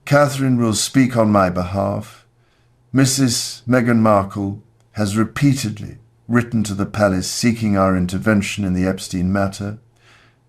Catherine will speak on my behalf. Mrs. Meghan Markle has repeatedly written to the palace seeking our intervention in the Epstein matter,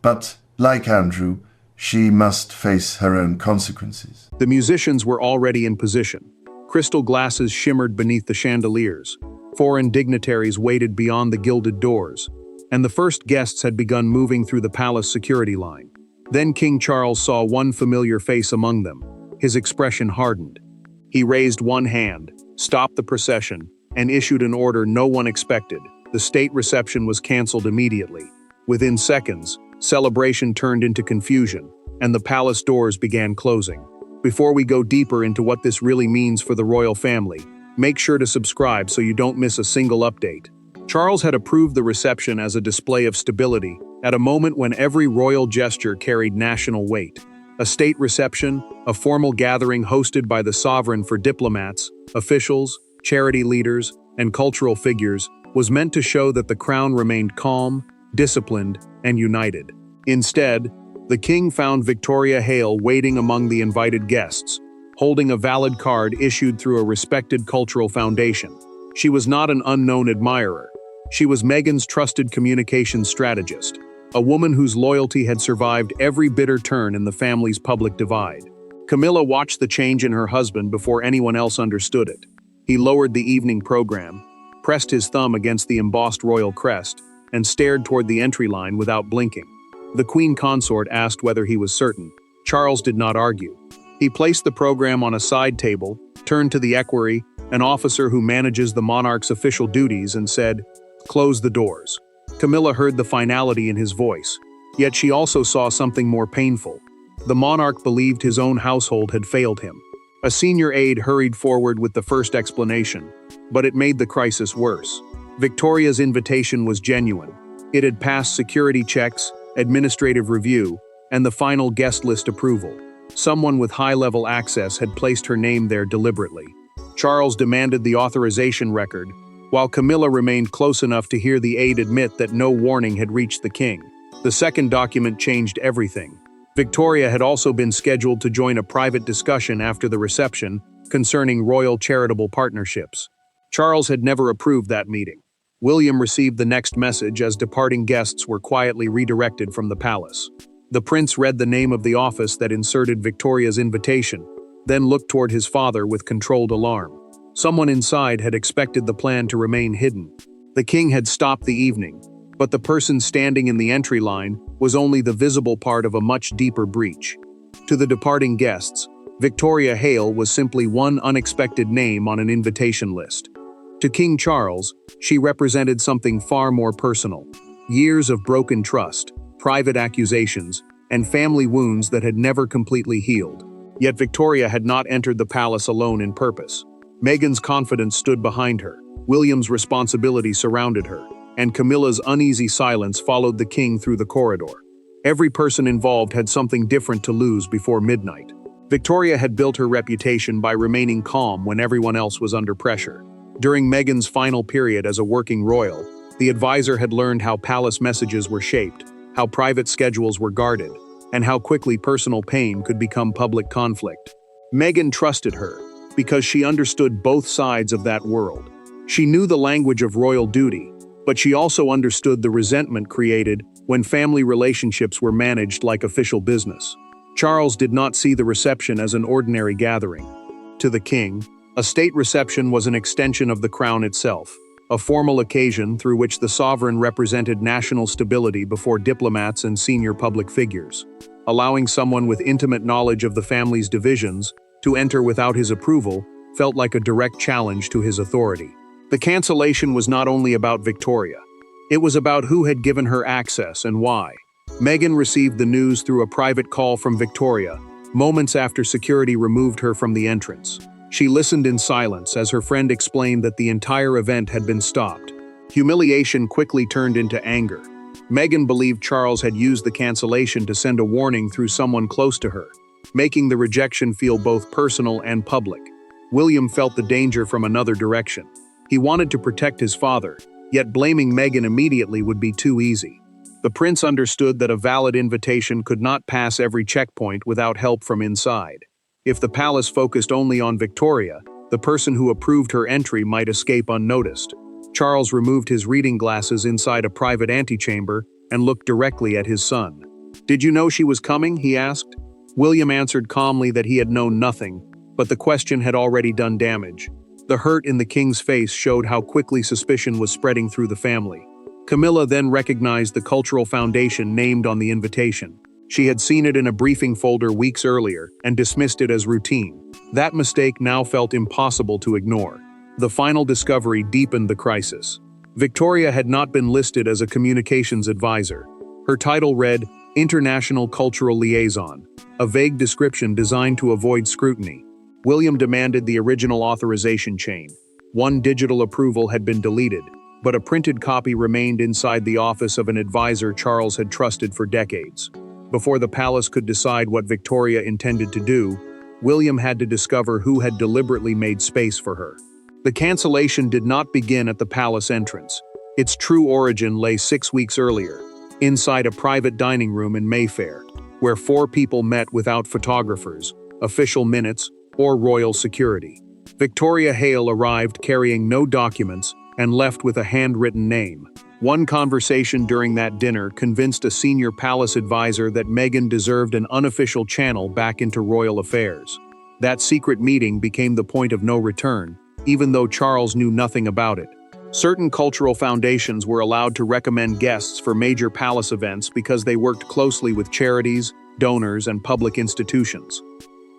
but, like Andrew, she must face her own consequences. The musicians were already in position. Crystal glasses shimmered beneath the chandeliers. Foreign dignitaries waited beyond the gilded doors, and the first guests had begun moving through the palace security line. Then King Charles saw one familiar face among them. His expression hardened. He raised one hand, stopped the procession, and issued an order no one expected. The state reception was cancelled immediately. Within seconds, celebration turned into confusion, and the palace doors began closing. Before we go deeper into what this really means for the royal family, make sure to subscribe so you don't miss a single update. Charles had approved the reception as a display of stability, at a moment when every royal gesture carried national weight. A state reception, a formal gathering hosted by the sovereign for diplomats, officials, charity leaders, and cultural figures, was meant to show that the crown remained calm, disciplined, and united. Instead, the king found Victoria Hale waiting among the invited guests, holding a valid card issued through a respected cultural foundation. She was not an unknown admirer. She was Meghan's trusted communications strategist, a woman whose loyalty had survived every bitter turn in the family's public divide. Camilla watched the change in her husband before anyone else understood it. He lowered the evening program, pressed his thumb against the embossed royal crest, and stared toward the entry line without blinking. The queen consort asked whether he was certain. Charles did not argue. He placed the program on a side table, turned to the equerry, an officer who manages the monarch's official duties, and said, "Close the doors." Camilla heard the finality in his voice, yet she also saw something more painful. The monarch believed his own household had failed him. A senior aide hurried forward with the first explanation, but it made the crisis worse. Victoria's invitation was genuine. It had passed security checks, administrative review, and the final guest list approval. Someone with high-level access had placed her name there deliberately. Charles demanded the authorization record, while Camilla remained close enough to hear the aide admit that no warning had reached the king. The second document changed everything. Victoria had also been scheduled to join a private discussion after the reception concerning royal charitable partnerships. Charles had never approved that meeting. William received the next message as departing guests were quietly redirected from the palace. The prince read the name of the office that inserted Victoria's invitation, then looked toward his father with controlled alarm. Someone inside had expected the plan to remain hidden. The king had stopped the evening, but the person standing in the entry line was only the visible part of a much deeper breach. To the departing guests, Victoria Hale was simply one unexpected name on an invitation list. To King Charles, she represented something far more personal. Years of broken trust, private accusations, and family wounds that had never completely healed. Yet Victoria had not entered the palace alone in purpose. Meghan's confidence stood behind her, William's responsibility surrounded her, and Camilla's uneasy silence followed the king through the corridor. Every person involved had something different to lose before midnight. Victoria had built her reputation by remaining calm when everyone else was under pressure. During Meghan's final period as a working royal, the advisor had learned how palace messages were shaped, how private schedules were guarded, and how quickly personal pain could become public conflict. Meghan trusted her because she understood both sides of that world. She knew the language of royal duty, but she also understood the resentment created when family relationships were managed like official business. Charles did not see the reception as an ordinary gathering. To the king, a state reception was an extension of the crown itself, a formal occasion through which the sovereign represented national stability before diplomats and senior public figures. Allowing someone with intimate knowledge of the family's divisions to enter without his approval felt like a direct challenge to his authority. The cancellation was not only about Victoria. It was about who had given her access and why. Meghan received the news through a private call from Victoria, moments after security removed her from the entrance. She listened in silence as her friend explained that the entire event had been stopped. Humiliation quickly turned into anger. Meghan believed Charles had used the cancellation to send a warning through someone close to her, making the rejection feel both personal and public. William felt the danger from another direction. He wanted to protect his father, yet blaming Meghan immediately would be too easy. The prince understood that a valid invitation could not pass every checkpoint without help from inside. If the palace focused only on Victoria, the person who approved her entry might escape unnoticed. Charles removed his reading glasses inside a private antechamber and looked directly at his son. "Did you know she was coming?" he asked. William answered calmly that he had known nothing, but the question had already done damage. The hurt in the king's face showed how quickly suspicion was spreading through the family. Camilla then recognized the cultural foundation named on the invitation. She had seen it in a briefing folder weeks earlier and dismissed it as routine. That mistake now felt impossible to ignore. The final discovery deepened the crisis. Victoria had not been listed as a communications advisor. Her title read International Cultural Liaison, a vague description designed to avoid scrutiny. William demanded the original authorization chain. One digital approval had been deleted, but a printed copy remained inside the office of an advisor Charles had trusted for decades. Before the palace could decide what Victoria intended to do, William had to discover who had deliberately made space for her. The cancellation did not begin at the palace entrance. Its true origin lay 6 weeks earlier, inside a private dining room in Mayfair, where 4 people met without photographers, official minutes, or royal security. Victoria Hale arrived carrying no documents and left with a handwritten name. One conversation during that dinner convinced a senior palace advisor that Meghan deserved an unofficial channel back into royal affairs. That secret meeting became the point of no return, even though Charles knew nothing about it. Certain cultural foundations were allowed to recommend guests for major palace events because they worked closely with charities, donors, and public institutions.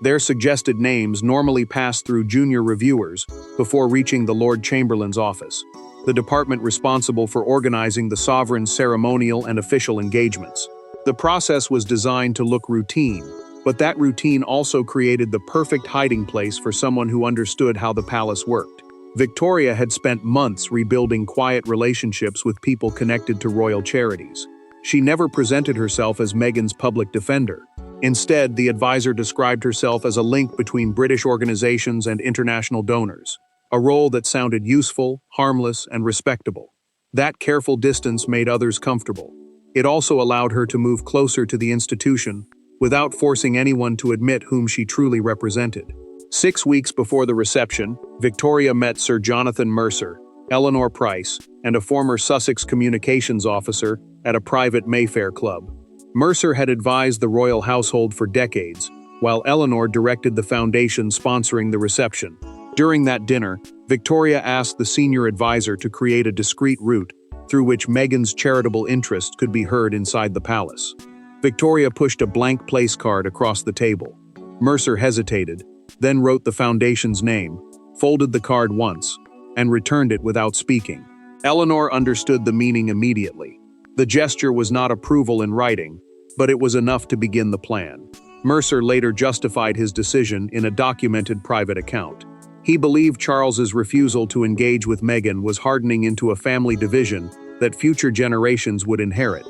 Their suggested names normally passed through junior reviewers before reaching the Lord Chamberlain's office, the department responsible for organizing the sovereign's ceremonial and official engagements. The process was designed to look routine, but that routine also created the perfect hiding place for someone who understood how the palace worked. Victoria had spent months rebuilding quiet relationships with people connected to royal charities. She never presented herself as Meghan's public defender. Instead, the advisor described herself as a link between British organizations and international donors, a role that sounded useful, harmless, and respectable. That careful distance made others comfortable. It also allowed her to move closer to the institution without forcing anyone to admit whom she truly represented. 6 weeks before the reception, Victoria met Sir Jonathan Mercer, Eleanor Price, and a former Sussex communications officer at a private Mayfair club. Mercer had advised the royal household for decades, while Eleanor directed the foundation sponsoring the reception. During that dinner, Victoria asked the senior advisor to create a discreet route through which Meghan's charitable interests could be heard inside the palace. Victoria pushed a blank place card across the table. Mercer hesitated, then wrote the foundation's name, folded the card once, and returned it without speaking. Eleanor understood the meaning immediately. The gesture was not approval in writing, but it was enough to begin the plan. Mercer later justified his decision in a documented private account. He believed Charles's refusal to engage with Meghan was hardening into a family division that future generations would inherit.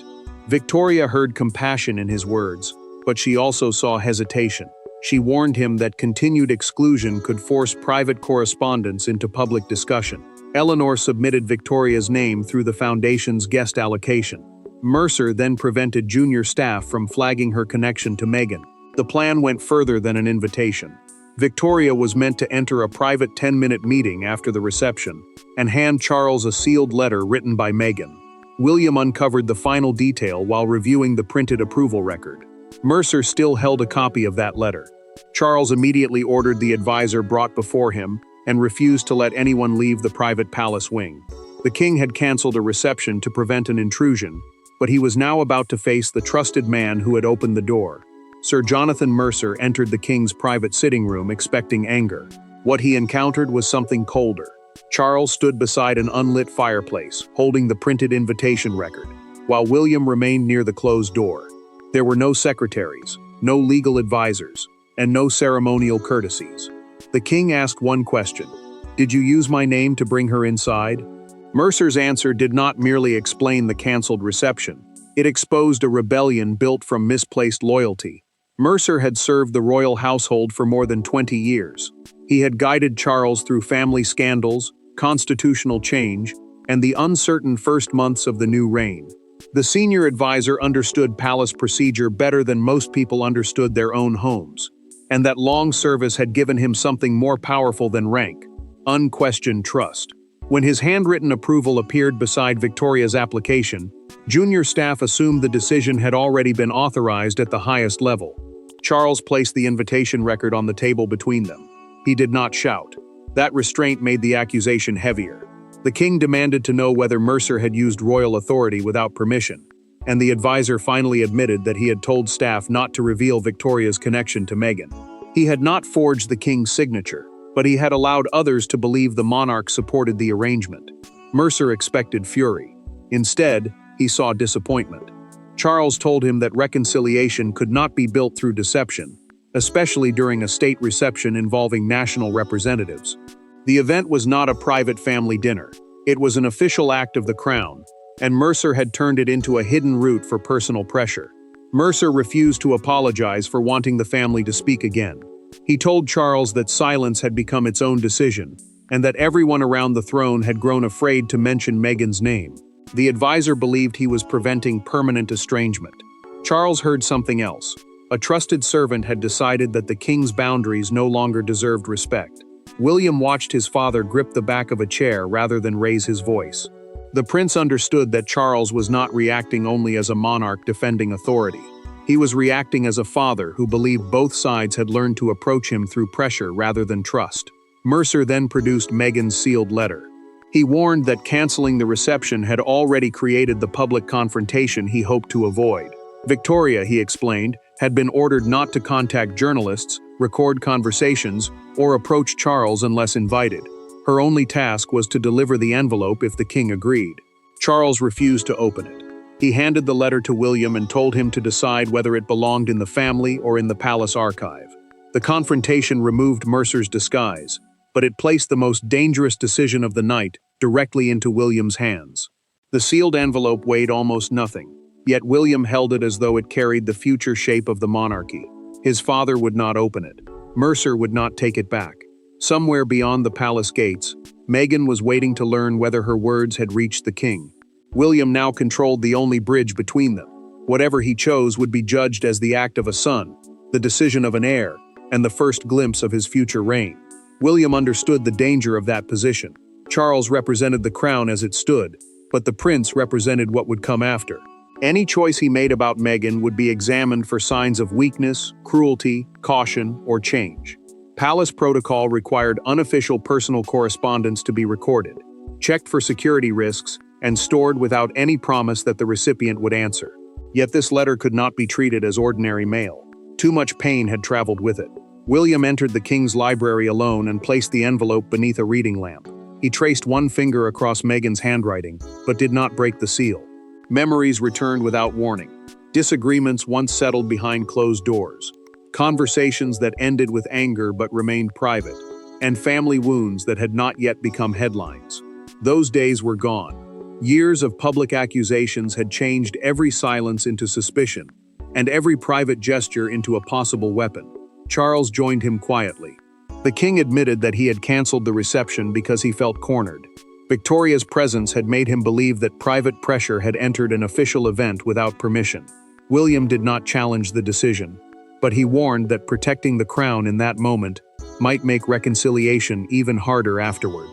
Victoria heard compassion in his words, but she also saw hesitation. She warned him that continued exclusion could force private correspondence into public discussion. Eleanor submitted Victoria's name through the foundation's guest allocation. Mercer then prevented junior staff from flagging her connection to Meghan. The plan went further than an invitation. Victoria was meant to enter a private 10-minute meeting after the reception and hand Charles a sealed letter written by Meghan. William uncovered the final detail while reviewing the printed approval record. Mercer still held a copy of that letter. Charles immediately ordered the advisor brought before him and refused to let anyone leave the private palace wing. The king had canceled a reception to prevent an intrusion, but he was now about to face the trusted man who had opened the door. Sir Jonathan Mercer entered the king's private sitting room expecting anger. What he encountered was something colder. Charles stood beside an unlit fireplace, holding the printed invitation record, while William remained near the closed door. There were no secretaries, no legal advisors, and no ceremonial courtesies. The king asked one question: "Did you use my name to bring her inside?" Mercer's answer did not merely explain the canceled reception. It exposed a rebellion built from misplaced loyalty. Mercer had served the royal household for more than 20 years. He had guided Charles through family scandals, constitutional change, and the uncertain first months of the new reign. The senior advisor understood palace procedure better than most people understood their own homes. and that long service had given him something more powerful than rank: unquestioned trust. When his handwritten approval appeared beside Victoria's application, junior staff assumed the decision had already been authorized at the highest level. Charles placed the invitation record on the table between them. He did not shout. That restraint made the accusation heavier. The king demanded to know whether Mercer had used royal authority without permission, and the advisor finally admitted that he had told staff not to reveal Victoria's connection to Meghan. He had not forged the king's signature, but he had allowed others to believe the monarch supported the arrangement. Mercer expected fury. Instead, he saw disappointment. Charles told him that reconciliation could not be built through deception, especially during a state reception involving national representatives. The event was not a private family dinner. It was an official act of the crown, and Mercer had turned it into a hidden route for personal pressure. Mercer refused to apologize for wanting the family to speak again. He told Charles that silence had become its own decision, and that everyone around the throne had grown afraid to mention Meghan's name. The advisor believed he was preventing permanent estrangement. Charles heard something else. A trusted servant had decided that the king's boundaries no longer deserved respect. William watched his father grip the back of a chair rather than raise his voice. The prince understood that Charles was not reacting only as a monarch defending authority. He was reacting as a father who believed both sides had learned to approach him through pressure rather than trust. Mercer then produced Meghan's sealed letter. He warned that canceling the reception had already created the public confrontation he hoped to avoid. Victoria, he explained, had been ordered not to contact journalists, record conversations, or approach Charles unless invited. Her only task was to deliver the envelope if the king agreed. Charles refused to open it. He handed the letter to William and told him to decide whether it belonged in the family or in the palace archive. The confrontation removed Mercer's disguise, but it placed the most dangerous decision of the night directly into William's hands. The sealed envelope weighed almost nothing, yet William held it as though it carried the future shape of the monarchy. His father would not open it. Mercer would not take it back. Somewhere beyond the palace gates, Meghan was waiting to learn whether her words had reached the king. William now controlled the only bridge between them. Whatever he chose would be judged as the act of a son, the decision of an heir, and the first glimpse of his future reign. William understood the danger of that position. Charles represented the crown as it stood, but the prince represented what would come after. Any choice he made about Meghan would be examined for signs of weakness, cruelty, caution, or change. Palace protocol required unofficial personal correspondence to be recorded, checked for security risks, and stored without any promise that the recipient would answer. Yet this letter could not be treated as ordinary mail. Too much pain had traveled with it. William entered the king's library alone and placed the envelope beneath a reading lamp. He traced one finger across Meghan's handwriting, but did not break the seal. Memories returned without warning. Disagreements once settled behind closed doors. Conversations that ended with anger but remained private. And family wounds that had not yet become headlines. Those days were gone. Years of public accusations had changed every silence into suspicion, and every private gesture into a possible weapon. Charles joined him quietly. The king admitted that he had canceled the reception because he felt cornered. Victoria's presence had made him believe that private pressure had entered an official event without permission. William did not challenge the decision, but he warned that protecting the crown in that moment might make reconciliation even harder afterward.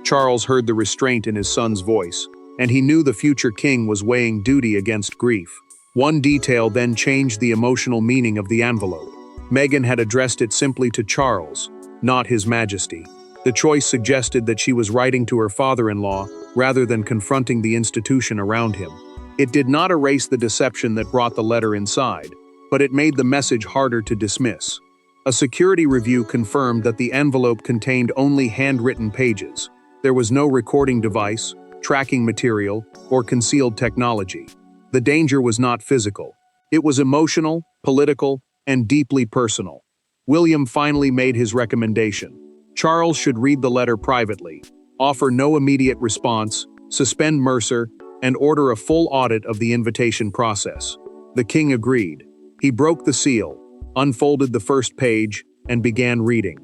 Charles heard the restraint in his son's voice, and he knew the future king was weighing duty against grief. One detail then changed the emotional meaning of the envelope. Meghan had addressed it simply to Charles, not His Majesty. The choice suggested that she was writing to her father-in-law rather than confronting the institution around him. It did not erase the deception that brought the letter inside, but it made the message harder to dismiss. A security review confirmed that the envelope contained only handwritten pages. There was no recording device, tracking material, or concealed technology. The danger was not physical. It was emotional, political, and deeply personal. William finally made his recommendation. Charles should read the letter privately, offer no immediate response, suspend Mercer, and order a full audit of the invitation process. The king agreed. He broke the seal, unfolded the first page, and began reading.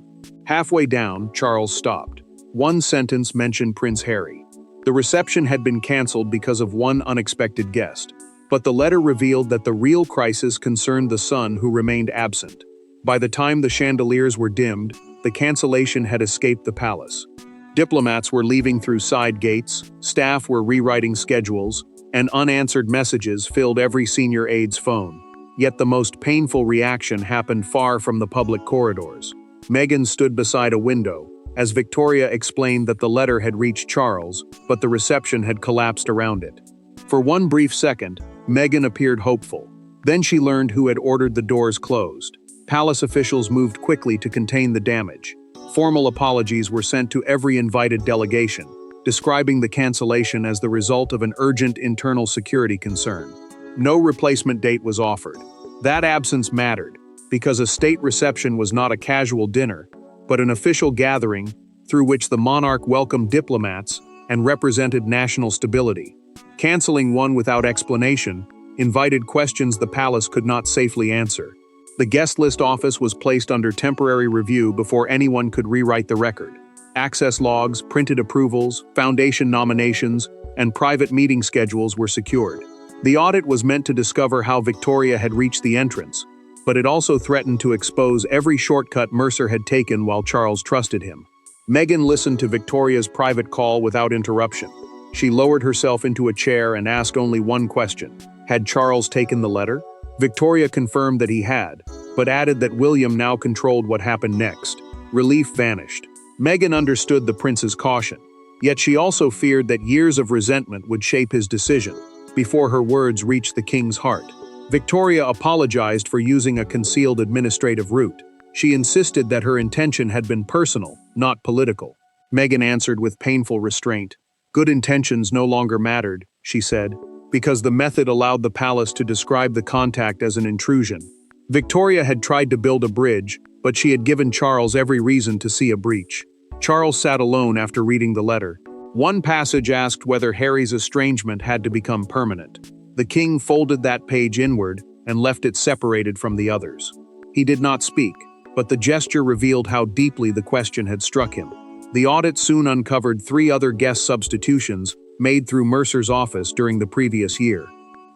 Halfway down, Charles stopped. One sentence mentioned Prince Harry. The reception had been canceled because of one unexpected guest, but the letter revealed that the real crisis concerned the son who remained absent. By the time the chandeliers were dimmed, the cancellation had escaped the palace. Diplomats were leaving through side gates, staff were rewriting schedules, and unanswered messages filled every senior aide's phone. Yet the most painful reaction happened far from the public corridors. Meghan stood beside a window, as Victoria explained that the letter had reached Charles, but the reception had collapsed around it. For one brief second, Meghan appeared hopeful. Then she learned who had ordered the doors closed. Palace officials moved quickly to contain the damage. Formal apologies were sent to every invited delegation, describing the cancellation as the result of an urgent internal security concern. No replacement date was offered. That absence mattered, because a state reception was not a casual dinner, but an official gathering through which the monarch welcomed diplomats and represented national stability. Canceling one without explanation invited questions the palace could not safely answer. The guest list office was placed under temporary review before anyone could rewrite the record. Access logs, printed approvals, foundation nominations, and private meeting schedules were secured. The audit was meant to discover how Victoria had reached the entrance, but it also threatened to expose every shortcut Mercer had taken while Charles trusted him. Meghan listened to Victoria's private call without interruption. She lowered herself into a chair and asked only one question. Had Charles taken the letter? Victoria confirmed that he had, but added that William now controlled what happened next. Relief vanished. Meghan understood the prince's caution, yet she also feared that years of resentment would shape his decision before her words reached the king's heart. Victoria apologized for using a concealed administrative route. She insisted that her intention had been personal, not political. Meghan answered with painful restraint. Good intentions no longer mattered, she said, because the method allowed the palace to describe the contact as an intrusion. Victoria had tried to build a bridge, but she had given Charles every reason to see a breach. Charles sat alone after reading the letter. One passage asked whether Harry's estrangement had to become permanent. The king folded that page inward and left it separated from the others. He did not speak, but the gesture revealed how deeply the question had struck him. The audit soon uncovered 3 other guest substitutions made through Mercer's office during the previous year.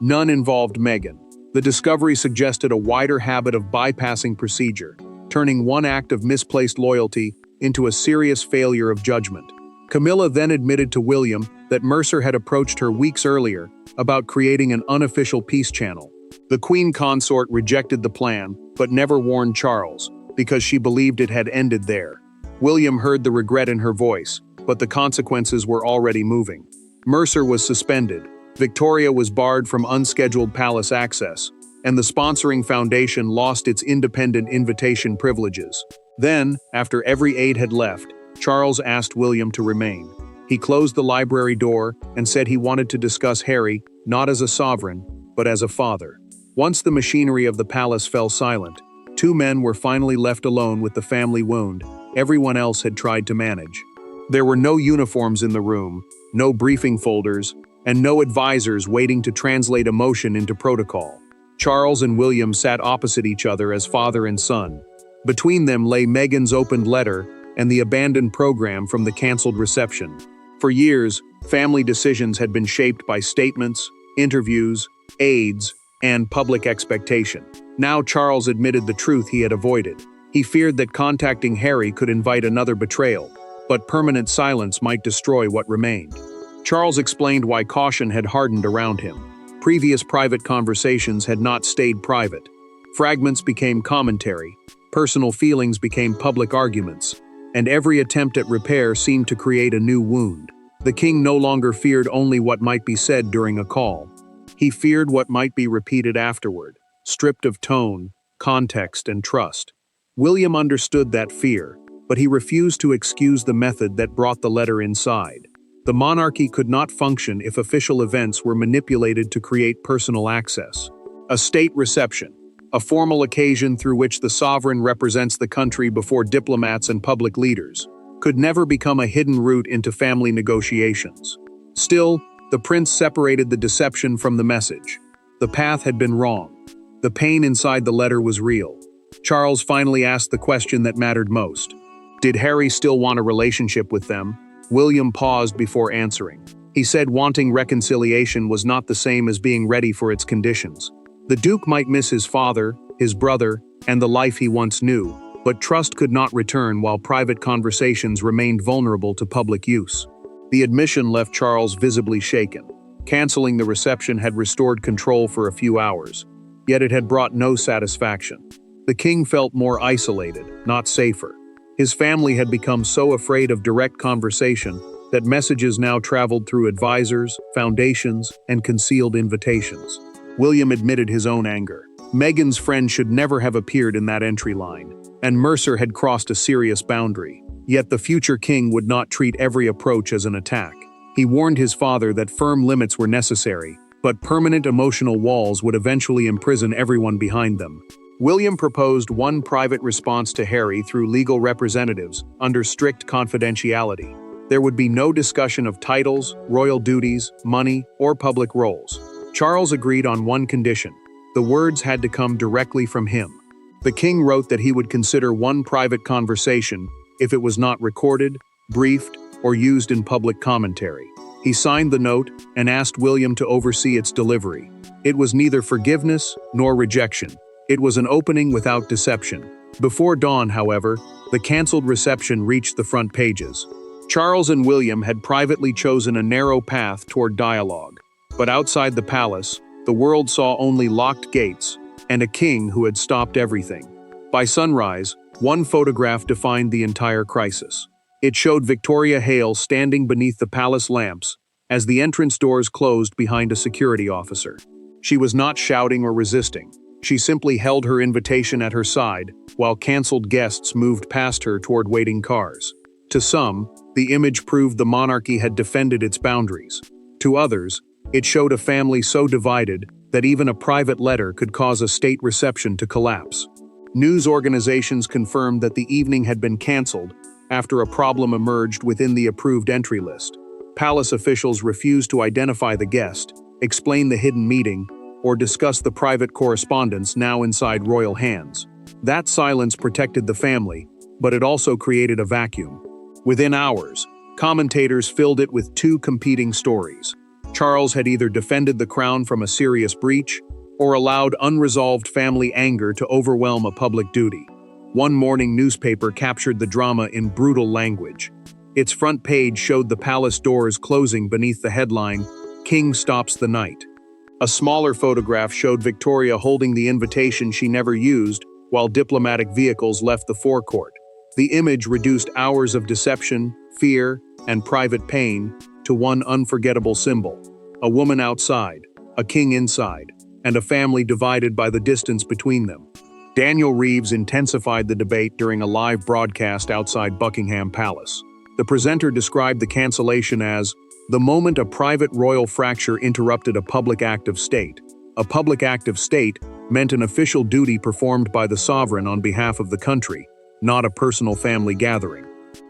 None involved Meghan. The discovery suggested a wider habit of bypassing procedure, turning one act of misplaced loyalty into a serious failure of judgment. Camilla then admitted to William that Mercer had approached her weeks earlier about creating an unofficial peace channel. The Queen Consort rejected the plan, but never warned Charles, because she believed it had ended there. William heard the regret in her voice, but the consequences were already moving. Mercer was suspended, Victoria was barred from unscheduled palace access, and the sponsoring foundation lost its independent invitation privileges. Then, after every aide had left, Charles asked William to remain. He closed the library door and said he wanted to discuss Harry, not as a sovereign, but as a father. Once the machinery of the palace fell silent, 2 men were finally left alone with the family wound everyone else had tried to manage. There were no uniforms in the room, no briefing folders, and no advisors waiting to translate emotion into protocol. Charles and William sat opposite each other as father and son. Between them lay Meghan's opened letter and the abandoned program from the cancelled reception. For years, family decisions had been shaped by statements, interviews, aides, and public expectation. Now Charles admitted the truth he had avoided. He feared that contacting Harry could invite another betrayal, but permanent silence might destroy what remained. Charles explained why caution had hardened around him. Previous private conversations had not stayed private. Fragments became commentary, personal feelings became public arguments, and every attempt at repair seemed to create a new wound. The king no longer feared only what might be said during a call. He feared what might be repeated afterward, stripped of tone, context, and trust. William understood that fear, but he refused to excuse the method that brought the letter inside. The monarchy could not function if official events were manipulated to create personal access. A state reception, a formal occasion through which the sovereign represents the country before diplomats and public leaders, could never become a hidden route into family negotiations. Still, the prince separated the deception from the message. The path had been wrong. The pain inside the letter was real. Charles finally asked the question that mattered most. Did Harry still want a relationship with them? William paused before answering. He said wanting reconciliation was not the same as being ready for its conditions. The Duke might miss his father, his brother, and the life he once knew, but trust could not return while private conversations remained vulnerable to public use. The admission left Charles visibly shaken. Canceling the reception had restored control for a few hours, yet it had brought no satisfaction. The king felt more isolated, not safer. His family had become so afraid of direct conversation that messages now traveled through advisors, foundations, and concealed invitations. William admitted his own anger. Meghan's friend should never have appeared in that entry line, and Mercer had crossed a serious boundary. Yet the future king would not treat every approach as an attack. He warned his father that firm limits were necessary, but permanent emotional walls would eventually imprison everyone behind them. William proposed one private response to Harry through legal representatives, under strict confidentiality. There would be no discussion of titles, royal duties, money, or public roles. Charles agreed on one condition: the words had to come directly from him. The king wrote that he would consider one private conversation if it was not recorded, briefed, or used in public commentary. He signed the note and asked William to oversee its delivery. It was neither forgiveness nor rejection. It was an opening without deception. Before dawn, however, the cancelled reception reached the front pages. Charles and William had privately chosen a narrow path toward dialogue. But outside the palace, the world saw only locked gates and a king who had stopped everything. By sunrise, one photograph defined the entire crisis. It showed Victoria Hale standing beneath the palace lamps as the entrance doors closed behind a security officer. She was not shouting or resisting. She simply held her invitation at her side while cancelled guests moved past her toward waiting cars. To some, the image proved the monarchy had defended its boundaries. To others, it showed a family so divided that even a private letter could cause a state reception to collapse. News organizations confirmed that the evening had been cancelled after a problem emerged within the approved entry list. Palace officials refused to identify the guest, explain the hidden meeting, or discuss the private correspondence now inside royal hands. That silence protected the family, but it also created a vacuum. Within hours, commentators filled it with two competing stories. Charles had either defended the crown from a serious breach or allowed unresolved family anger to overwhelm a public duty. One morning newspaper captured the drama in brutal language. Its front page showed the palace doors closing beneath the headline, "King Stops the Night." A smaller photograph showed Victoria holding the invitation she never used while diplomatic vehicles left the forecourt. The image reduced hours of deception, fear, and private pain to one unforgettable symbol: a woman outside, a king inside, and a family divided by the distance between them. Daniel Reeves intensified the debate during a live broadcast outside Buckingham Palace. The presenter described the cancellation as the moment a private royal fracture interrupted a public act of state. A public act of state meant an official duty performed by the sovereign on behalf of the country, not a personal family gathering.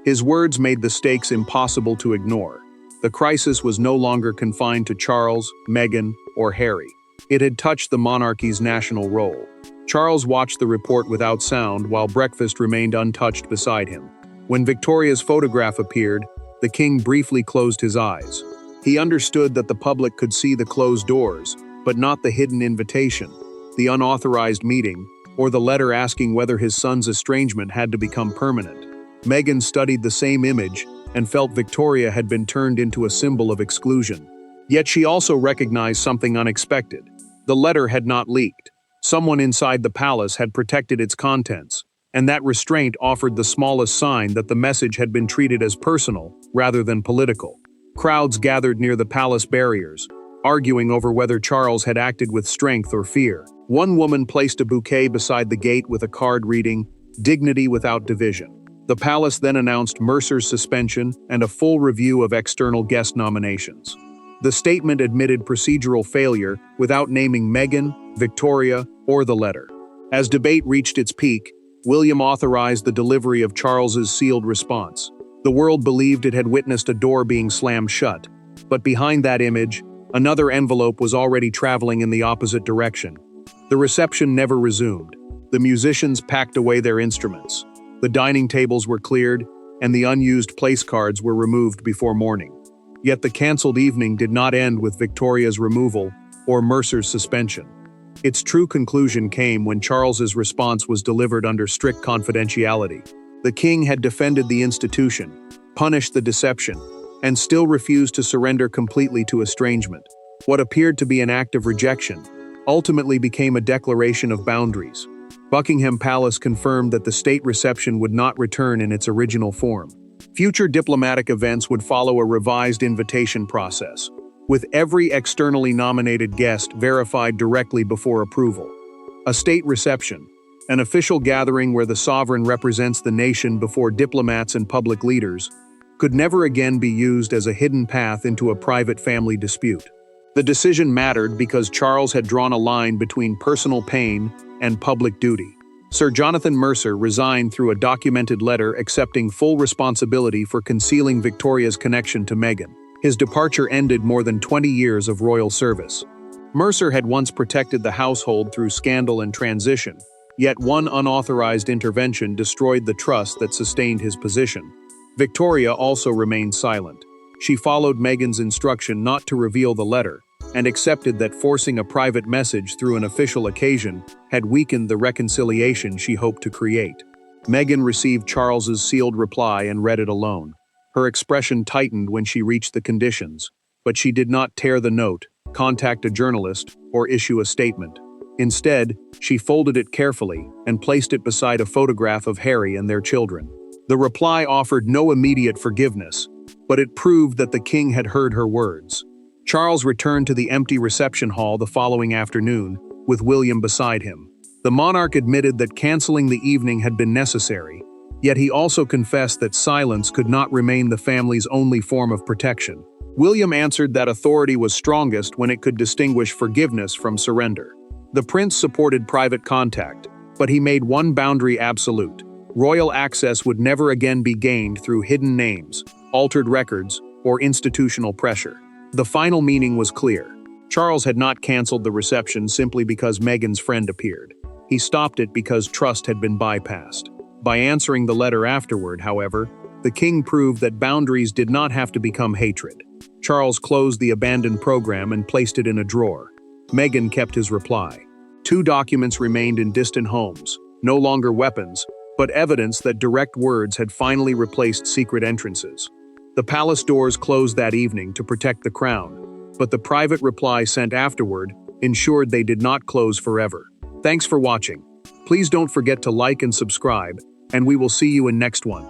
His words made the stakes impossible to ignore. The crisis was no longer confined to Charles, Meghan, or Harry. It had touched the monarchy's national role. Charles watched the report without sound while breakfast remained untouched beside him. When Victoria's photograph appeared, the king briefly closed his eyes. He understood that the public could see the closed doors, but not the hidden invitation, the unauthorized meeting, or the letter asking whether his son's estrangement had to become permanent. Meghan studied the same image and felt Victoria had been turned into a symbol of exclusion. Yet she also recognized something unexpected. The letter had not leaked. Someone inside the palace had protected its contents, and that restraint offered the smallest sign that the message had been treated as personal rather than political. Crowds gathered near the palace barriers, arguing over whether Charles had acted with strength or fear. One woman placed a bouquet beside the gate with a card reading, "Dignity without division." The palace then announced Mercer's suspension and a full review of external guest nominations. The statement admitted procedural failure without naming Meghan, Victoria, or the letter. As debate reached its peak, William authorized the delivery of Charles's sealed response. The world believed it had witnessed a door being slammed shut, but behind that image, another envelope was already traveling in the opposite direction. The reception never resumed. The musicians packed away their instruments. The dining tables were cleared, and the unused place cards were removed before morning. Yet the cancelled evening did not end with Victoria's removal or Mercer's suspension. Its true conclusion came when Charles's response was delivered under strict confidentiality. The king had defended the institution, punished the deception, and still refused to surrender completely to estrangement. What appeared to be an act of rejection ultimately became a declaration of boundaries. Buckingham Palace confirmed that the state reception would not return in its original form. Future diplomatic events would follow a revised invitation process, with every externally nominated guest verified directly before approval. A state reception, an official gathering where the sovereign represents the nation before diplomats and public leaders, could never again be used as a hidden path into a private family dispute. The decision mattered because Charles had drawn a line between personal pain and public duty. Sir Jonathan Mercer resigned through a documented letter accepting full responsibility for concealing Victoria's connection to Meghan. His departure ended more than 20 years of royal service. Mercer had once protected the household through scandal and transition, yet one unauthorized intervention destroyed the trust that sustained his position. Victoria also remained silent. She followed Meghan's instruction not to reveal the letter, and accepted that forcing a private message through an official occasion had weakened the reconciliation she hoped to create. Meghan received Charles's sealed reply and read it alone. Her expression tightened when she reached the conditions, but she did not tear the note, contact a journalist, or issue a statement. Instead, she folded it carefully and placed it beside a photograph of Harry and their children. The reply offered no immediate forgiveness, but it proved that the king had heard her words. Charles returned to the empty reception hall the following afternoon, with William beside him. The monarch admitted that canceling the evening had been necessary, yet he also confessed that silence could not remain the family's only form of protection. William answered that authority was strongest when it could distinguish forgiveness from surrender. The prince supported private contact, but he made one boundary absolute. Royal access would never again be gained through hidden names, altered records, or institutional pressure. The final meaning was clear. Charles had not cancelled the reception simply because Meghan's friend appeared. He stopped it because trust had been bypassed. By answering the letter afterward, however, the king proved that boundaries did not have to become hatred. Charles closed the abandoned program and placed it in a drawer. Meghan kept his reply. 2 documents remained in distant homes, no longer weapons, but evidence that direct words had finally replaced secret entrances. The palace doors closed that evening to protect the crown, but the private reply sent afterward ensured they did not close forever. Thanks for watching. Please don't forget to like and subscribe, and we will see you in next one.